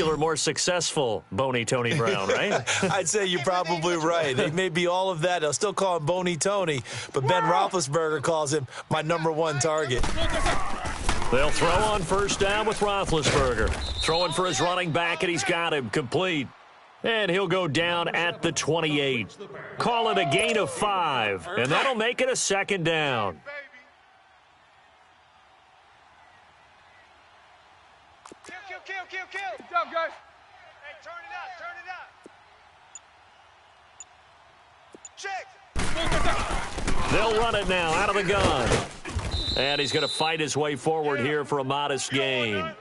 muscular, more successful Boney Tony Brown, right? I'd say you're probably right. They may be all of that. They'll still call him Boney Tony, but Ben Roethlisberger calls him my #1 target. They'll throw on first down with Roethlisberger. Throwing for his running back, and he's got him complete. And he'll go down at the 28. Call it a gain of 5, and that'll make it a second down. Kill. Good job, guys. Hey, turn it up. Check. They'll run it now out of the gun. And he's going to fight his way forward here for a modest gain.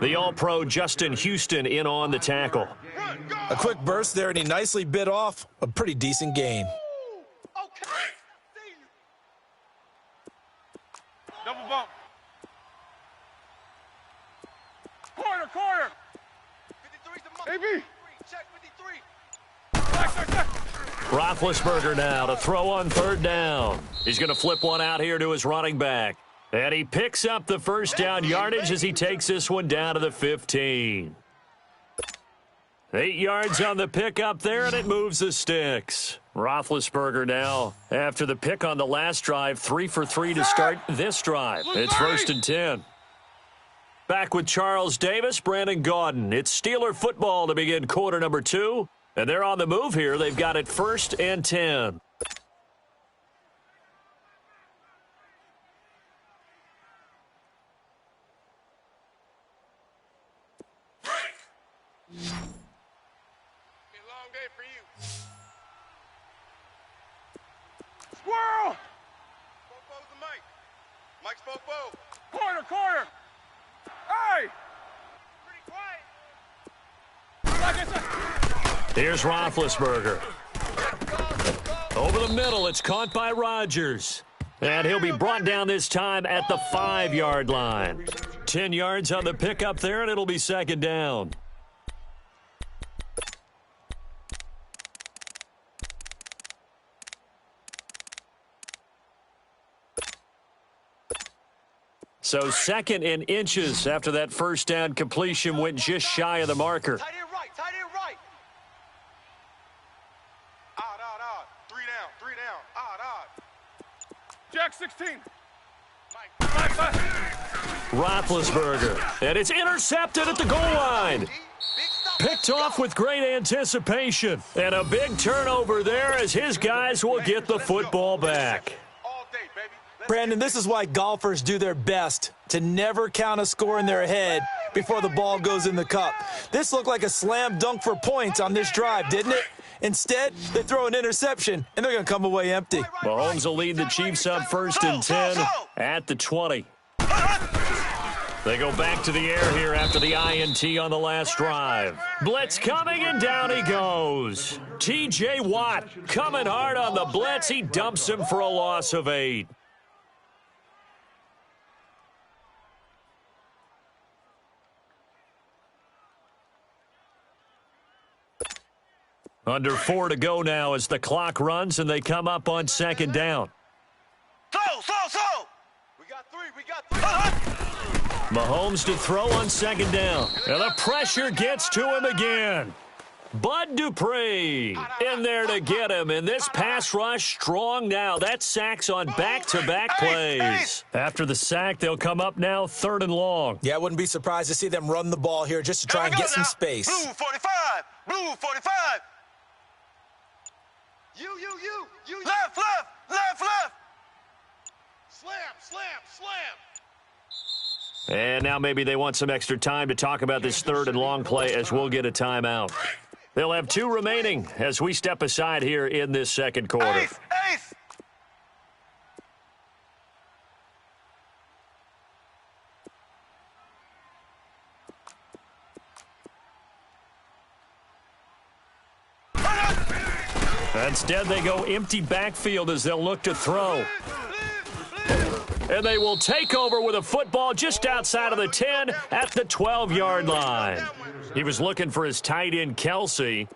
The All-Pro Justin Houston in on the tackle. A quick burst there, and he nicely bit off a pretty decent gain. Okay. Double bump. Corner. 53's the money. AB. Check 53. Check. Roethlisberger now to throw on third down. He's going to flip one out here to his running back. And he picks up the first down yardage as he takes this one down to the 15. 8 yards on the pickup there, and it moves the sticks. Roethlisberger now, after the pick on the last drive, 3 for 3 to start this drive. It's 1st and 10. Back with Charles Davis, Brandon Gaudin. It's Steeler football to begin quarter number 2. And they're on the move here. They've got it 1st and 10. Squirrel! Popo's the mic. Mike's Popo. Corner. Hey! Pretty quiet. Here's Roethlisberger. Over the middle, it's caught by Rodgers. And he'll be brought down this time at the 5-yard line. 10 yards on the pickup there, and it'll be second down. So 2nd and inches after that first down completion went just shy of the marker. Tight end right. Odd. 3 down. Odd. Jack 16. Mike. Roethlisberger. And it's intercepted at the goal line. Picked off with great anticipation. And a big turnover there as his guys will get the football back. Brandon, this is why golfers do their best to never count a score in their head before the ball goes in the cup. This looked like a slam dunk for points on this drive, didn't it? Instead, they throw an interception, and they're going to come away empty. Mahomes will lead the Chiefs up 1st and 10 at the 20. They go back to the air here after the INT on the last drive. Blitz coming, and down he goes. T.J. Watt coming hard on the blitz. He dumps him for a loss of 8. Under 4 to go now as the clock runs, and they come up on second down. Slow. We got three. Mahomes to throw on second down. And the pressure gets to him again. Bud Dupree in there to get him. And this pass rush strong now. That's sacks on back-to-back plays. After the sack, they'll come up now 3rd and long. Yeah, I wouldn't be surprised to see them run the ball here just to try and get some space. Blue 45. You. Left. Slam. And now maybe they want some extra time to talk about this 3rd and long play as we'll get a timeout. They'll have 2 remaining as we step aside here in this second quarter. Eighth. Instead, they go empty backfield as they'll look to throw. And they will take over with a football just outside of the 10 at the 12-yard line. He was looking for his tight end, Kelsey.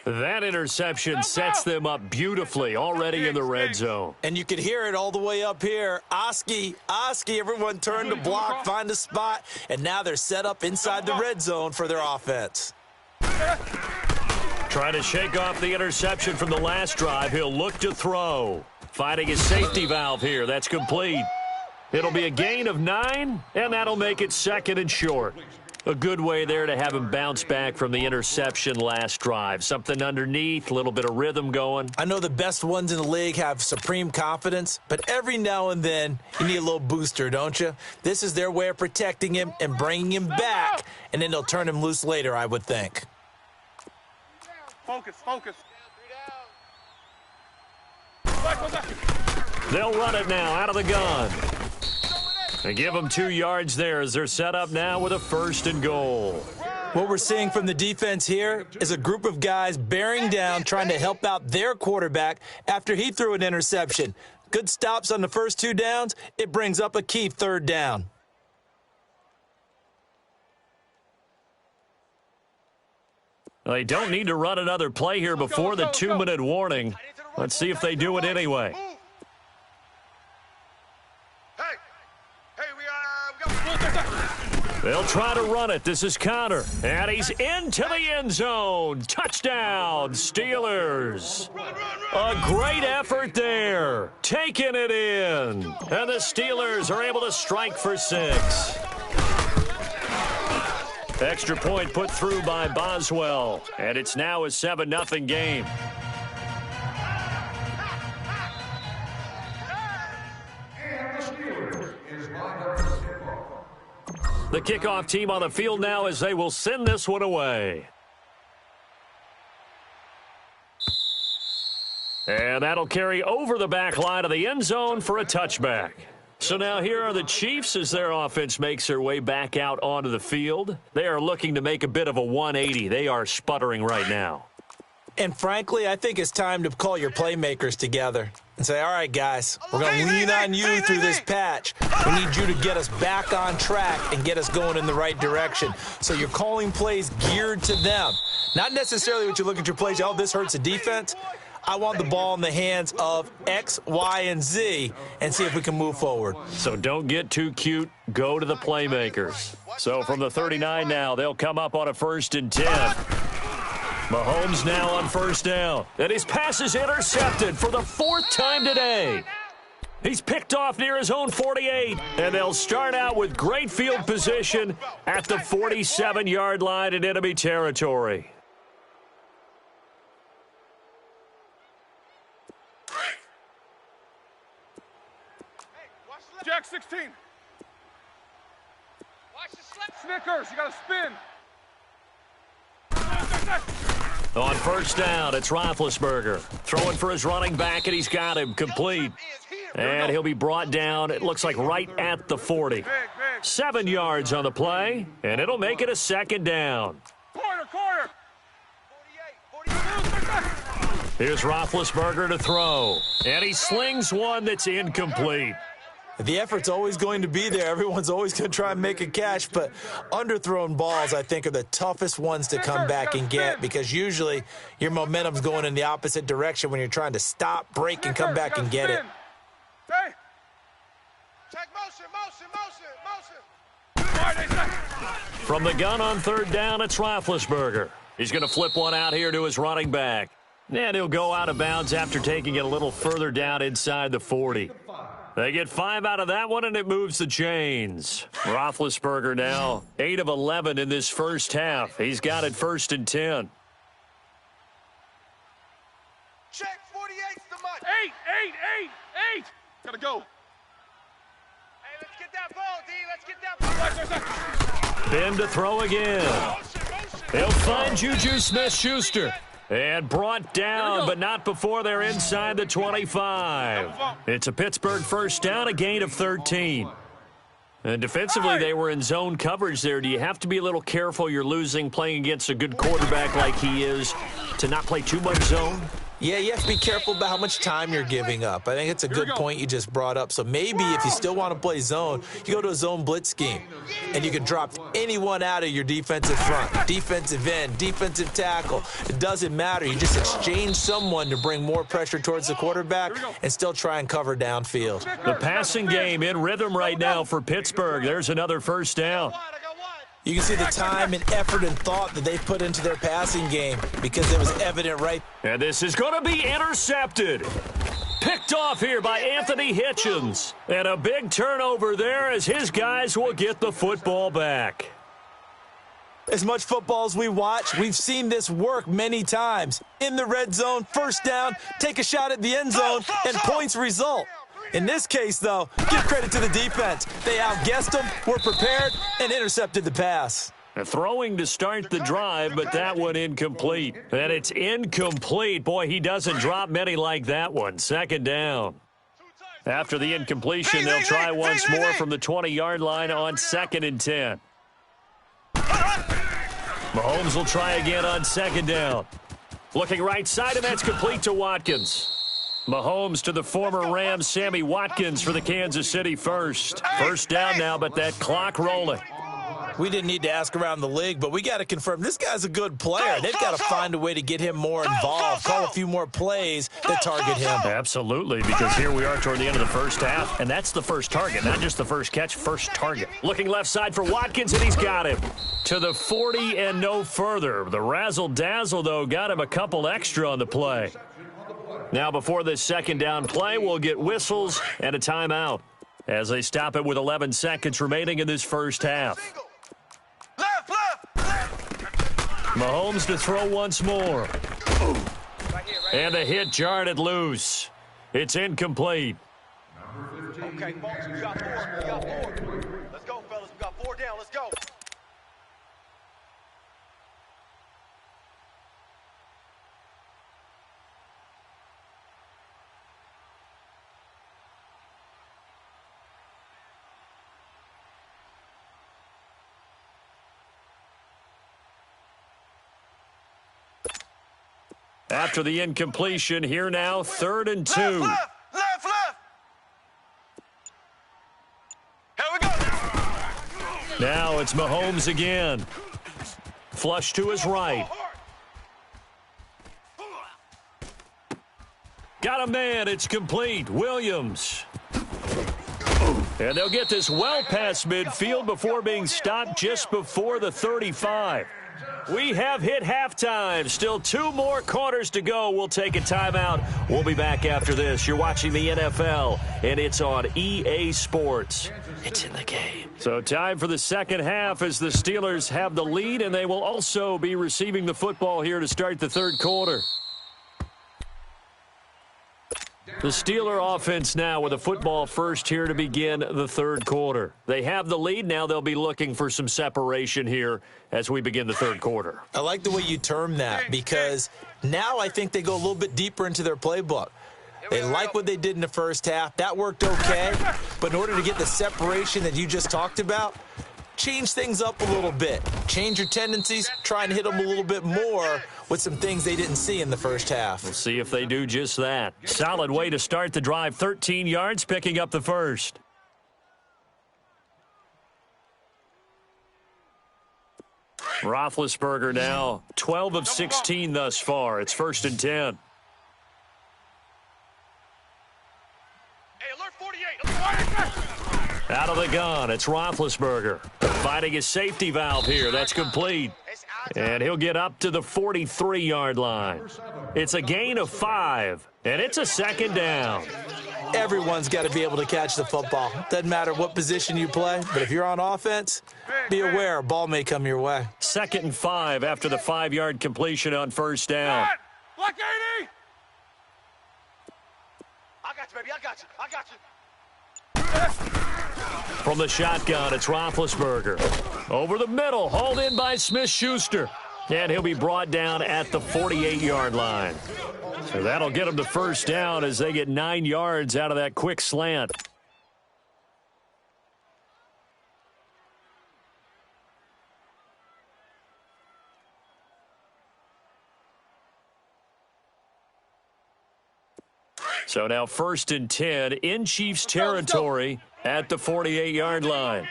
That interception sets them up beautifully already in the red zone. And you could hear it all the way up here. Oski, everyone turned to block, find a spot, and now they're set up inside the red zone for their offense. Trying to shake off the interception from the last drive. He'll look to throw. Finding his safety valve here. That's complete. It'll be a gain of 9, and that'll make it 2nd and short. A good way there to have him bounce back from the interception last drive. Something underneath, a little bit of rhythm going. I know the best ones in the league have supreme confidence, but every now and then you need a little booster, don't you? This is their way of protecting him and bringing him back, and then they'll turn him loose later, I would think. Focus. They'll run it now out of the gun. They give them 2 yards there as they're set up now with a 1st and goal. What we're seeing from the defense here is a group of guys bearing down, trying to help out their quarterback after he threw an interception. Good stops on the first 2 downs. It brings up a key 3rd down. They don't need to run another play here before the 2-minute warning. Let's see if they do it anyway. They'll try to run it. This is Connor. And he's into the end zone. Touchdown, Steelers. A great effort there. Taking it in. And the Steelers are able to strike for 6. Extra point put through by Boswell. And it's now a 7-0 game. The kickoff team on the field now as they will send this one away. And that'll carry over the back line of the end zone for a touchback. So now here are the Chiefs as their offense makes their way back out onto the field. They are looking to make a bit of a 180. They are sputtering right now. And frankly, I think it's time to call your playmakers together and say, all right, guys, we're going to lean on you through this patch. We need you to get us back on track and get us going in the right direction. So you're calling plays geared to them. Not necessarily what you look at your plays, oh, this hurts the defense. I want the ball in the hands of X, Y, and Z and see if we can move forward. So don't get too cute. Go to the playmakers. So from the 39 now, they'll come up on a 1st and 10. Mahomes now on 1st down. And his pass is intercepted for the 4th time today. He's picked off near his own 48. And they'll start out with great field position at the 47-yard line in enemy territory. Jack 16. Watch the slip. Snickers, you got to spin. On 1st down, it's Roethlisberger. Throwing for his running back, and he's got him complete. And he'll be brought down, it looks like right at the 40. 7 yards on the play, and it'll make it a 2nd down. Quarter. 48. Here's Roethlisberger to throw. And he slings one that's incomplete. The effort's always going to be there. Everyone's always going to try and make a catch, but underthrown balls, I think, are the toughest ones to come back and get because usually your momentum's going in the opposite direction when you're trying to stop, break, and come back and get it. Hey. Check motion. From the gun on 3rd down, it's Roethlisberger. He's going to flip one out here to his running back. And he'll go out of bounds after taking it a little further down inside the 40. They get 5 out of that one, and it moves the chains. Roethlisberger now 8 of 11 in this first half. He's got it 1st and 10. Check 48's the money. 8. Gotta go. Hey, let's get that ball, D. Let's get that ball. Ben to throw again. He'll find Juju Smith-Schuster. And brought down, but not before they're inside the 25. It's a Pittsburgh 1st down, a gain of 13. And defensively, they were in zone coverage there. Do you have to be a little careful you're losing playing against a good quarterback like he is to not play too much zone? Yeah, you have to be careful about how much time you're giving up. I think it's a good point you just brought up. So maybe if you still want to play zone, you go to a zone blitz scheme, and you can drop anyone out of your defensive front, defensive end, defensive tackle. It doesn't matter. You just exchange someone to bring more pressure towards the quarterback and still try and cover downfield. The passing game in rhythm right now for Pittsburgh. There's another first down. You can see the time and effort and thought that they put into their passing game because it was evident right. And this is going to be intercepted. Picked off here by Anthony Hitchens. And a big turnover there as his guys will get the football back. As much football as we watch, we've seen this work many times. In the red zone, first down, take a shot at the end zone, and points result. In this case, though, give credit to the defense. They outguessed them, were prepared, and intercepted the pass. Throwing to start the drive, but that one incomplete. And it's incomplete. Boy, he doesn't drop many like that one. Second down. After the incompletion, they'll try once more from the 20-yard line on 2nd and 10. Mahomes will try again on 2nd down. Looking right side, and that's complete to Watkins. Mahomes to the former Rams, Sammy Watkins for the Kansas City first. First down now, but that clock rolling. We didn't need to ask around the league, but we got to confirm this guy's a good player. They've got to find a way to get him more involved, call a few more plays that target him. Absolutely, because here we are toward the end of the first half, and that's the first target, not just the first catch, first target. Looking left side for Watkins, and he's got him. To the 40 and no further. The razzle-dazzle, though, got him a couple extra on the play. Now, before this second down play, we'll get whistles and a timeout as they stop it with 11 seconds remaining in this first half. Mahomes to throw once more. And the hit jarred it loose. It's incomplete. Okay, folks, we got 4. We got 4. Let's go, fellas. We got 4 down. Let's go. After the incompletion, here now, 3rd and 2. Left. Here we go. Now it's Mahomes again. Flush to his right. Got a man. It's complete. Williams. And they'll get this well past midfield before being stopped just before the 35. We have hit halftime. Still 2 more quarters to go. We'll take a timeout. We'll be back after this. You're watching the NFL, and it's on EA Sports. It's in the game. So time for the second half as the Steelers have the lead, and they will also be receiving the football here to start the third quarter. The Steeler offense now with a football first here to begin the third quarter. They have the lead. Now they'll be looking for some separation here as we begin the third quarter. I like the way you term that because now I think they go a little bit deeper into their playbook. They like what they did in the first half. That worked okay. But in order to get the separation that you just talked about, change things up a little bit. Change your tendencies. Try and hit them a little bit more with some things they didn't see in the first half. We'll see if they do just that. Solid way to start the drive. 13 yards, picking up the first. Roethlisberger now 12 of 16 thus far. It's 1st and 10. Hey, alert 48. Out of the gun, it's Roethlisberger. Finding his safety valve here. That's complete. And he'll get up to the 43-yard line. It's a gain of 5, and it's a second down. Everyone's got to be able to catch the football. Doesn't matter what position you play, but if you're on offense, be aware a ball may come your way. 2nd and 5 after the 5-yard completion on first down. Look, 80. I got you, baby. I got you. I got you. From the shotgun, it's Roethlisberger. Over the middle, hauled in by Smith-Schuster. And he'll be brought down at the 48-yard line. So that'll get him the first down as they get 9 yards out of that quick slant. So now 1st and 10 in Chiefs territory at the 48-yard line.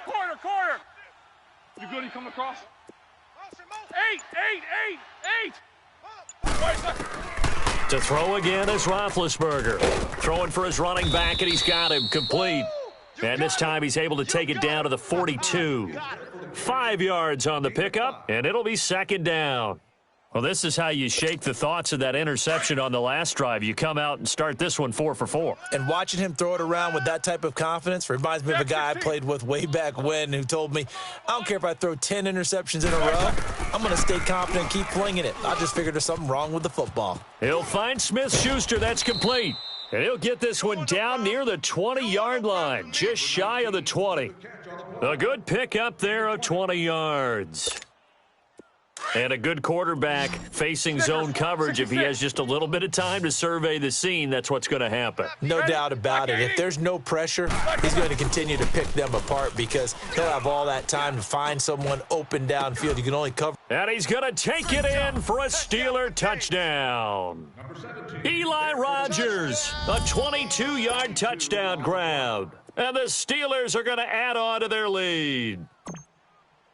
Corner. You good? You coming across? 8. To throw again is Roethlisberger. Throwing for his running back, and he's got him complete. And this time he's able to take it down to the 42. 5 yards on the pickup, and it'll be 2nd down. Well, this is how you shake the thoughts of that interception on the last drive. You come out and start this one 4 for 4. And watching him throw it around with that type of confidence reminds me of a guy I played with way back when who told me, I don't care if I throw 10 interceptions in a row, I'm going to stay confident and keep flinging it. I just figured there's something wrong with the football. He'll find Smith-Schuster. That's complete. And he'll get this one down near the 20-yard line, just shy of the 20. A good pickup there of 20 yards. And a good quarterback facing zone coverage. If he has just a little bit of time to survey the scene, that's what's going to happen. No doubt about it. If there's no pressure, he's going to continue to pick them apart because he'll have all that time to find someone open downfield. You can only cover. And he's going to take it in for a Steeler touchdown. Eli Rogers, a 22-yard touchdown grab. And the Steelers are going to add on to their lead.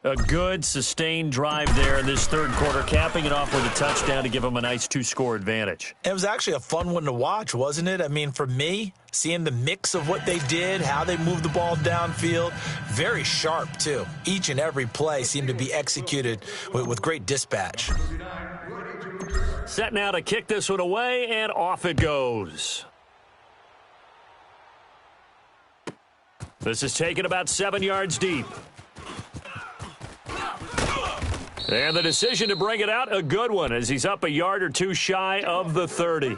A good, sustained drive there in this third quarter, capping it off with a touchdown to give them a nice 2-score advantage. It was actually a fun one to watch, wasn't it? I mean, for me, seeing the mix of what they did, how they moved the ball downfield, very sharp, too. Each and every play seemed to be executed with great dispatch. Set now to kick this one away, and off it goes. This is taken about 7 yards deep. And the decision to bring it out, a good one, as he's up a yard or two shy of the 30.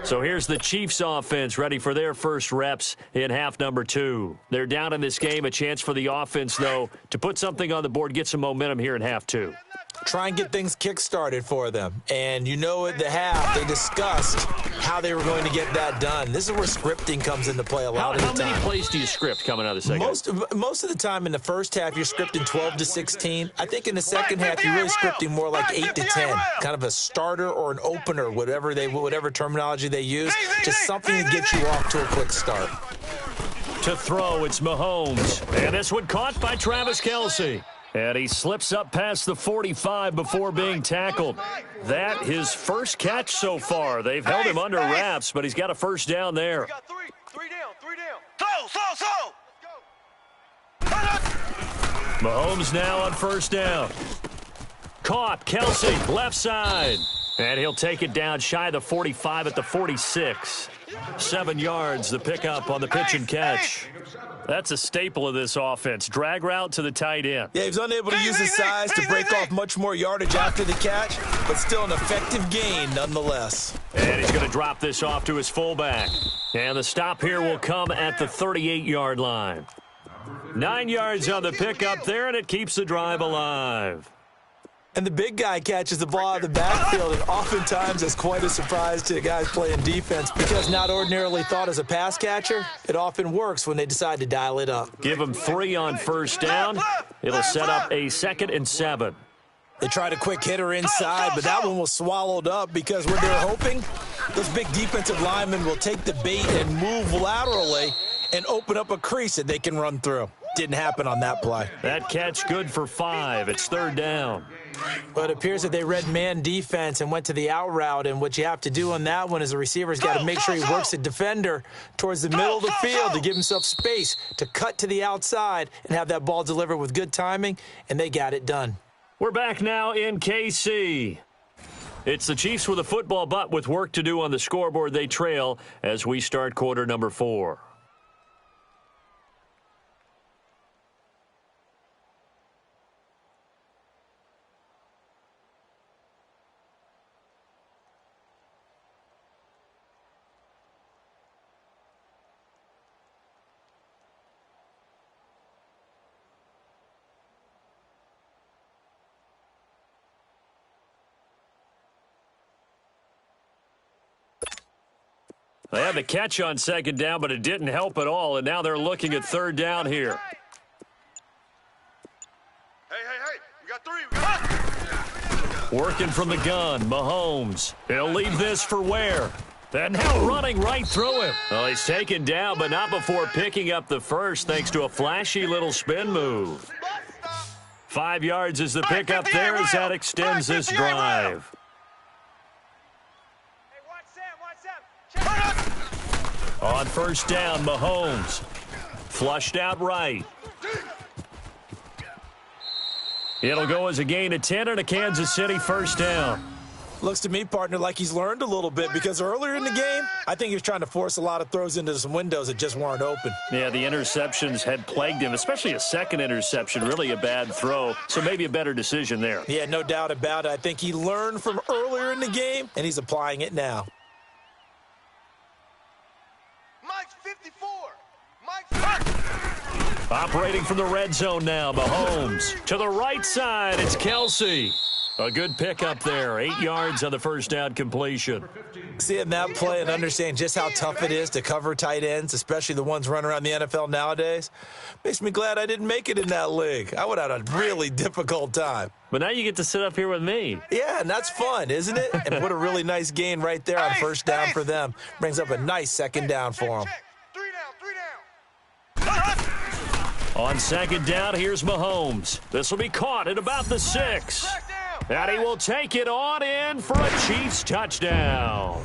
So here's the Chiefs offense ready for their first reps in half number 2. They're down in this game. A chance for the offense, though, to put something on the board, get some momentum here in half 2. Try and get things kick-started for them. And you know at the half, they discussed how they were going to get that done. This is where scripting comes into play a lot of the time. How many plays do you script coming out of the second? Most of the time in the first half, you're scripting 12 to 16. I think in the second half, you're really scripting more like 8 to 10. Kind of a starter or an opener, whatever terminology they use. Just something to get you off to a quick start. To throw, it's Mahomes. And this one caught by Travis Kelce. And he slips up past the 45 before being tackled. That his first catch so far. They've held him under wraps, but he's got a first down there. We got three down. Slow. Mahomes now on first down. Caught, Kelce, left side. And he'll take it down shy of the 45 at the 46. 7 yards, the pickup on the pitch and catch. That's a staple of this offense. Drag route to the tight end. Yeah, he was unable to use his size to break off much more yardage after the catch, but still an effective gain nonetheless. And he's going to drop this off to his fullback. And the stop here will come at the 38-yard line. 9 yards on the pickup there, and it keeps the drive alive. And the big guy catches the ball out of the backfield, and oftentimes that's quite a surprise to the guys playing defense because not ordinarily thought as a pass catcher, it often works when they decide to dial it up. Give him 3 on first down. It'll set up a 2nd and 7. They tried a quick hitter inside, but that one was swallowed up because what they're hoping, those big defensive linemen will take the bait and move laterally and open up a crease that they can run through. Didn't happen on that play. That catch good for 5. It's 3rd down. Well, it appears that they read man defense and went to the out route, and what you have to do on that one is the receiver's got to make sure he works the defender towards the middle of the field to give himself space to cut to the outside and have that ball delivered with good timing, and they got it done. We're back now in KC. It's the Chiefs with a football, but with work to do on the scoreboard. They trail as we start quarter number 4. They had the catch on 2nd down, but it didn't help at all, and now they're looking at 3rd down here. Hey, we got 3. Working from the gun, Mahomes. He'll leave this for Ware. And now running right through him. Well, he's taken down, but not before picking up the first thanks to a flashy little spin move. 5 yards is the pickup there as that extends this drive. On first down, Mahomes. Flushed out right. It'll go as a gain of 10 and a Kansas City first down. Looks to me, partner, like he's learned a little bit because earlier in the game, I think he was trying to force a lot of throws into some windows that just weren't open. Yeah, the interceptions had plagued him, especially a second interception, really a bad throw, so maybe a better decision there. Yeah, no doubt about it. I think he learned from earlier in the game, and he's applying it now. Mike's 54. Mike's Operating from the red zone now, Mahomes. To the right side, it's Kelsey. A good pickup there. 8 yards on the first down completion. Seeing that play and understanding just how tough it is to cover tight ends, especially the ones running around the NFL nowadays, makes me glad I didn't make it in that league. I would have had a really difficult time. But now you get to sit up here with me. Yeah, and that's fun, isn't it? And what a really nice gain right there on first down for them. Brings up a nice second down for them. 3 down. On second down, here's Mahomes. This will be caught at about the 6. And he will take it on in for a Chiefs touchdown.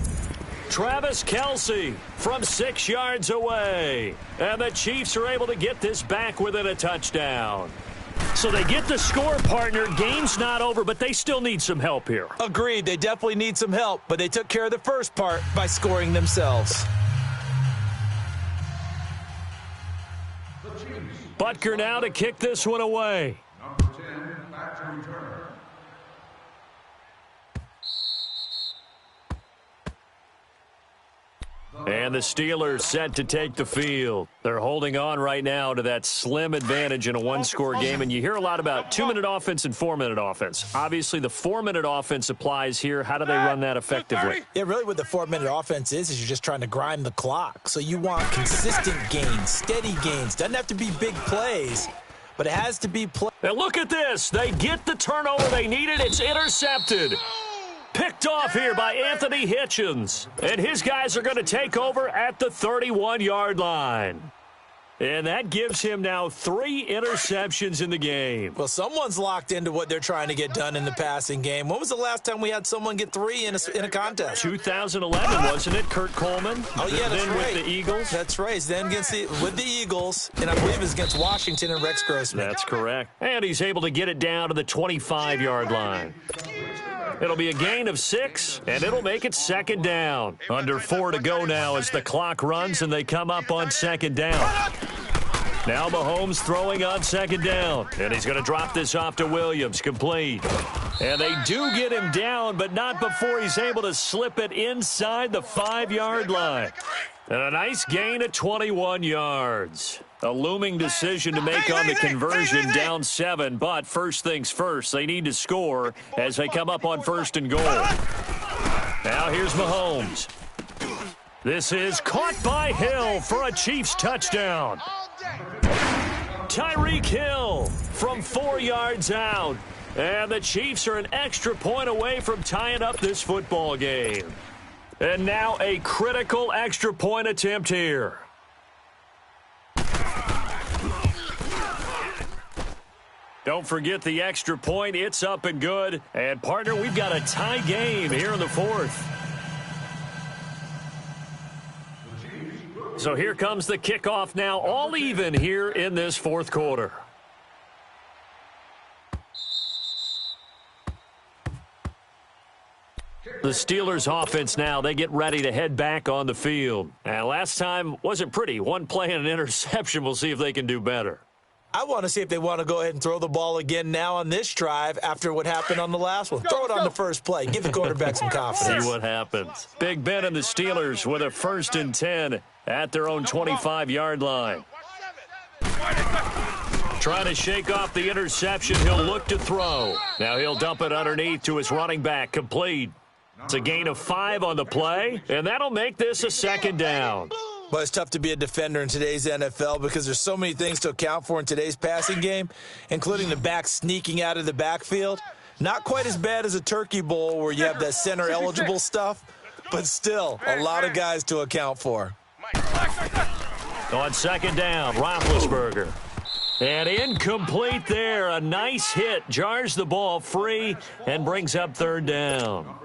Travis Kelce from 6 yards away. And the Chiefs are able to get this back within a touchdown. So they get the score, partner. Game's not over, but they still need some help here. Agreed. They definitely need some help, but they took care of the first part by scoring themselves. Butker now to kick this one away. Number 10, back to return. And the Steelers set to take the field. They're holding on right now to that slim advantage in a one-score game. And you hear a lot about 2-minute offense and 4-minute offense. Obviously, the 4-minute offense applies here. How do they run that effectively? Yeah, really what the 4-minute offense is you're just trying to grind the clock. So you want consistent gains, steady gains. Doesn't have to be big plays, but it has to be play. And look at this. They get the turnover they needed. It's intercepted. Picked off here by Anthony Hitchens. And his guys are going to take over at the 31-yard line. And that gives him now 3 interceptions in the game. Well, someone's locked into what they're trying to get done in the passing game. When was the last time we had someone get 3 in a contest? 2011, wasn't it, Kurt Coleman? Oh, yeah, that's then right. With the Eagles? That's right. Then with the Eagles, and I believe it was against Washington and Rex Grossman. That's correct. And he's able to get it down to the 25-yard line. It'll be a gain of 6, and it'll make it second down. Under 4 to go now as the clock runs, and they come up on second down. Now Mahomes throwing on second down, and he's going to drop this off to Williams, complete. And they do get him down, but not before he's able to slip it inside the 5-yard line. And a nice gain of 21 yards. A looming decision to make on the conversion, down 7, but first things first, they need to score as they come up on first and goal. Now here's Mahomes. This is caught by Hill for a Chiefs touchdown. Tyreek Hill from 4 yards out. And the Chiefs are an extra point away from tying up this football game. And now a critical extra point attempt here. Don't forget the extra point. It's up and good. And, partner, we've got a tie game here in the 4th. So here comes the kickoff now, all even here in this 4th quarter. The Steelers offense now, they get ready to head back on the field. And last time wasn't pretty. One play and an interception. We'll see if they can do better. I want to see if they want to go ahead and throw the ball again now on this drive after what happened on the last one. Throw it on the first play. Give the quarterback some confidence. See what happens. Big Ben and the Steelers with a 1st and 10 at their own 25-yard line. Trying to shake off the interception. He'll look to throw. Now he'll dump it underneath to his running back. Complete. It's a gain of 5 on the play, and that'll make this a second down. But it's tough to be a defender in today's NFL because there's so many things to account for in today's passing game, including the back sneaking out of the backfield. Not quite as bad as a turkey bowl where you have that center-eligible stuff, but still, a lot of guys to account for. On second down, Roethlisberger. And incomplete there. A nice hit. Jars the ball free and brings up third down.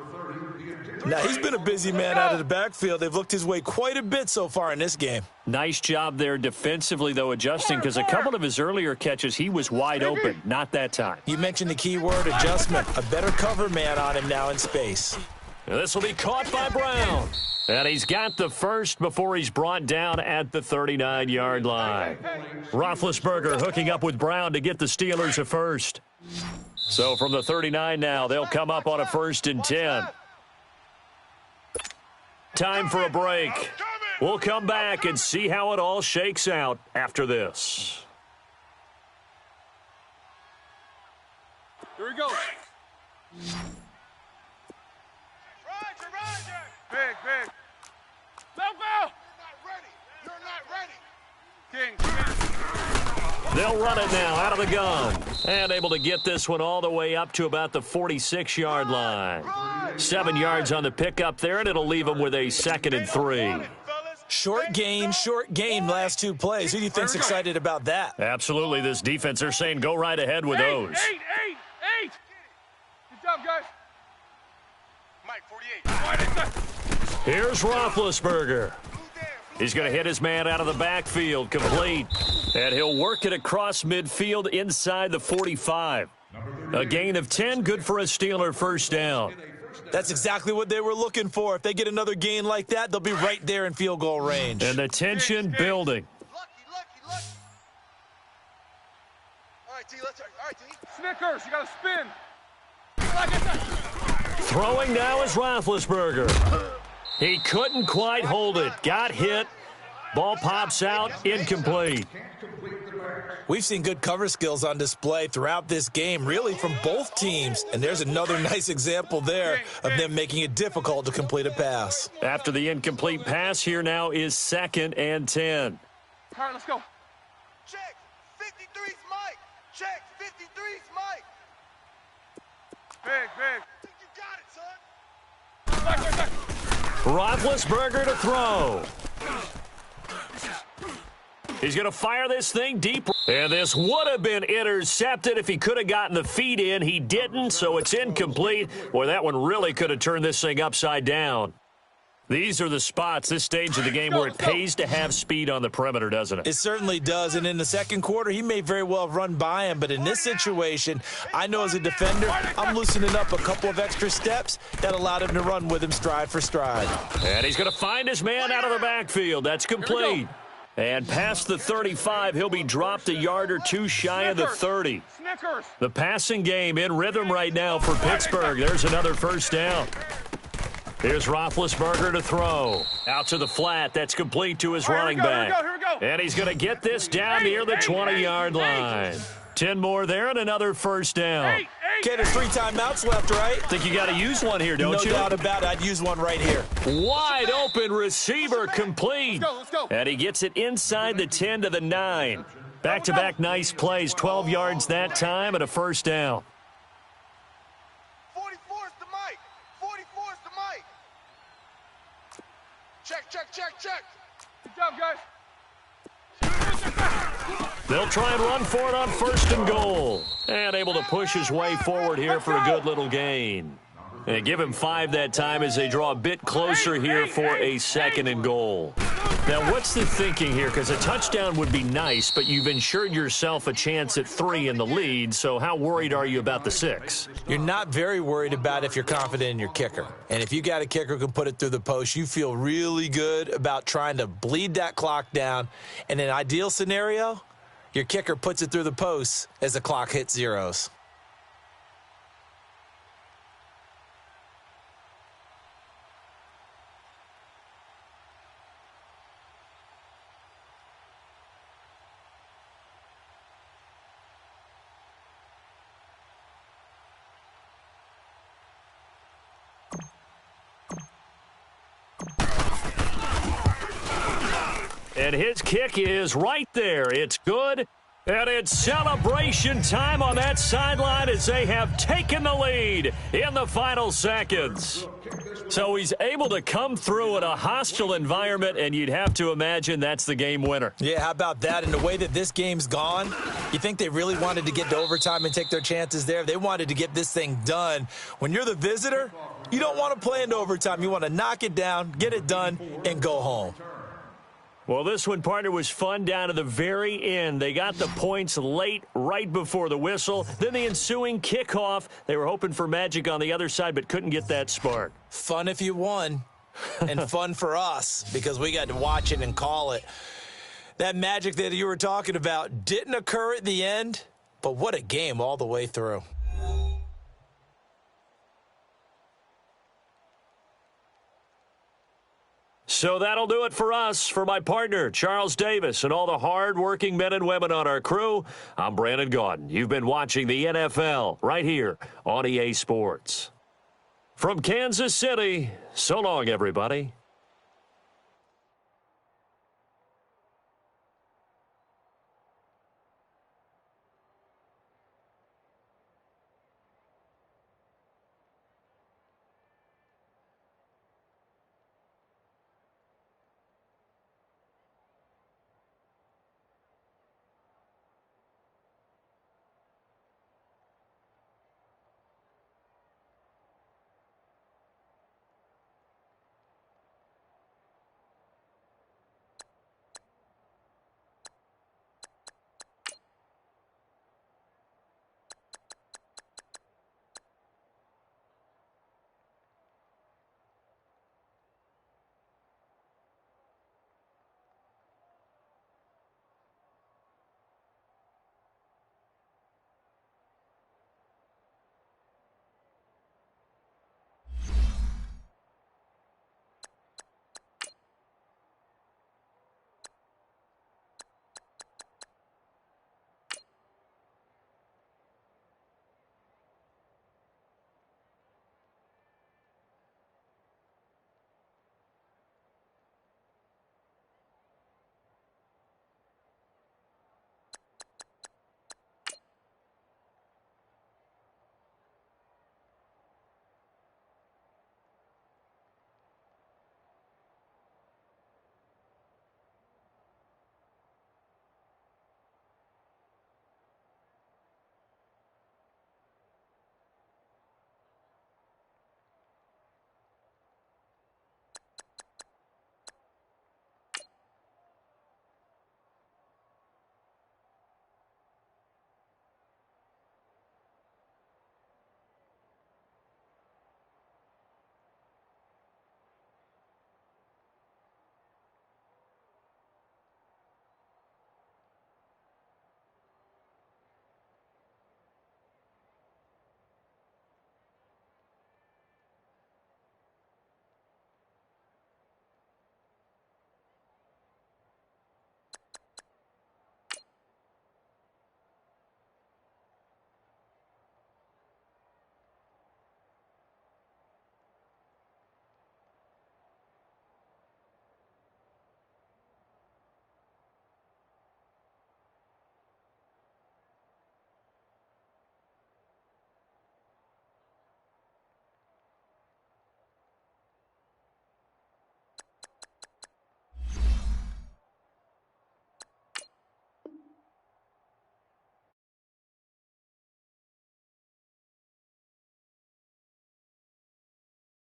Now, he's been a busy man out of the backfield. They've looked his way quite a bit so far in this game. Nice job there defensively, though, adjusting, because a couple of his earlier catches, he was wide open. Not that time. You mentioned the key word, adjustment. A better cover man on him now in space. And this will be caught by Brown. And he's got the first before he's brought down at the 39-yard line. Roethlisberger hooking up with Brown to get the Steelers a first. So from the 39 now, they'll come up on a 1st and 10. Time for a break. We'll come back and see how it all shakes out after this. Here we go. Big. Go! You're not ready. King. They'll run it now out of the gun. And able to get this one all the way up to about the 46-yard line. 7 yards on the pickup there, and it'll leave them with a 2nd and 3. Short gain, last 2 plays. Who do you think's excited about that? Absolutely. This defense, they're saying go right ahead with those. 8. Good job, guys. Mike, 48. Here's Roethlisberger. He's going to hit his man out of the backfield, complete. And he'll work it across midfield inside the 45. A gain of 10, good for a Steeler first down. That's exactly what they were looking for. If they get another gain like that, they'll be right there in field goal range. And the tension building. Lucky. All right, T, let's all right, T. Snickers, you got to spin. Throwing now is Roethlisberger. He couldn't quite hold it. Got hit. Ball pops out, incomplete. We've seen good cover skills on display throughout this game, really from both teams. And there's another nice example there of them making it difficult to complete a pass. After the incomplete pass, here now is 2nd and 10. All right, let's go. Check. 53's Mike. Check. 53's Mike. Big. You got it, son. Roethlisberger to throw. He's going to fire this thing deep. And this would have been intercepted if he could have gotten the feet in. He didn't, so it's incomplete. Boy, that one really could have turned this thing upside down. These are the spots, this stage of the game, where it pays to have speed on the perimeter, doesn't it? It certainly does, and in the second quarter, he may very well have run by him, but in this situation, I know as a defender, I'm loosening up a couple of extra steps that allowed him to run with him stride for stride. And he's going to find his man out of the backfield. That's complete. And past the 35, he'll be dropped a yard or two shy of the 30. The passing game in rhythm right now for Pittsburgh. There's another first down. Here's Roethlisberger to throw. Out to the flat. That's complete to his running back. Here we go. And he's going to get this down near the 20-yard line. 10 more there and another first down. Okay, there's 3 timeouts left, right? Think you got to use one here, don't you? No doubt about it. I'd use one right here. Wide open receiver complete. Let's go. And he gets it inside the 10 to the 9. Back-to-back nice plays. 12 yards that time and a first down. 44's to Mike. 44's to Mike. Check. Good job, guys. They'll try and run for it on 1st and goal. And able to push his way forward here for a good little gain. And give him 5 that time as they draw a bit closer here for a 2nd and goal. Now, what's the thinking here? Because a touchdown would be nice, but you've ensured yourself a chance at 3 in the lead, so how worried are you about the 6? You're not very worried about if you're confident in your kicker. And if you got a kicker who can put it through the post, you feel really good about trying to bleed that clock down. In an ideal scenario, your kicker puts it through the post as the clock hits zeros. And his kick is right there. It's good. And it's celebration time on that sideline as they have taken the lead in the final seconds. So he's able to come through in a hostile environment, and you'd have to imagine that's the game winner. Yeah, how about that? And the way that this game's gone, you think they really wanted to get to overtime and take their chances there? They wanted to get this thing done. When you're the visitor, you don't want to play into overtime. You want to knock it down, get it done, and go home. Well, this one, partner, was fun down to the very end. They got the points late, right before the whistle. Then the ensuing kickoff. They were hoping for magic on the other side, but couldn't get that spark. Fun if you won, and fun for us because we got to watch it and call it. That magic that you were talking about didn't occur at the end, but what a game all the way through. So that'll do it for us. For my partner, Charles Davis, and all the hard-working men and women on our crew, I'm Brandon Gaudin. You've been watching the NFL right here on EA Sports. From Kansas City, so long, everybody.